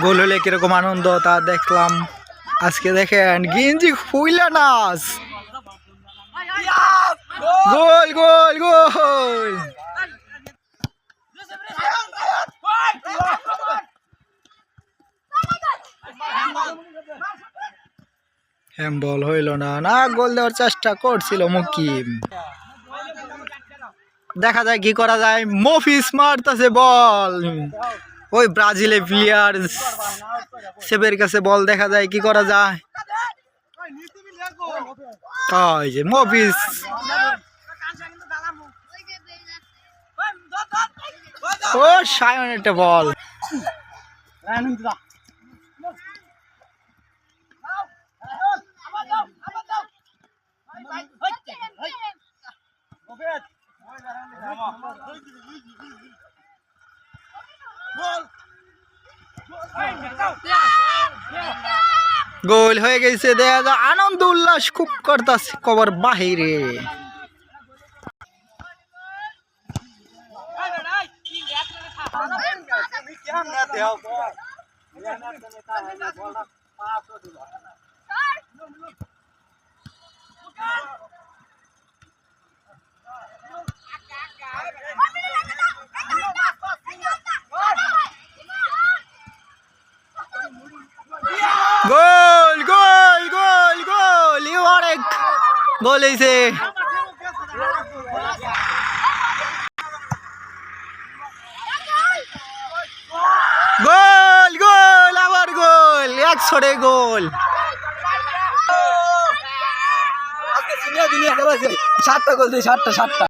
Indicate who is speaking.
Speaker 1: গোল হলে কিরকম আনন্দ তা দেখলাম। আজকে দেখেন গেঞ্জি ফুইলা নাচ, গোল গোল গোল। হ্যান্ডবল হইল না, না গোল দেওয়ার চেষ্টা করছিল মুকিম। দেখা যায় কি করা যায়। মফিস মারতেছে বল, ওই ব্রাজিলের প্লেয়ার সেবের কাছে বল, দেখা যায় কি করা যায়। ওই যে মফিস, ও সায়ন একটা বল। গোল হয়ে গেছে, দেখা যায় আনন্দ উল্লাস খুব করতেছে কবর বাহিরে। গোল গোল গোল গোল, অনেক গোল হয়েছে। গোল গোল আবার গোল, 100 গোল। 7টা গোল দিয়ে 7টা।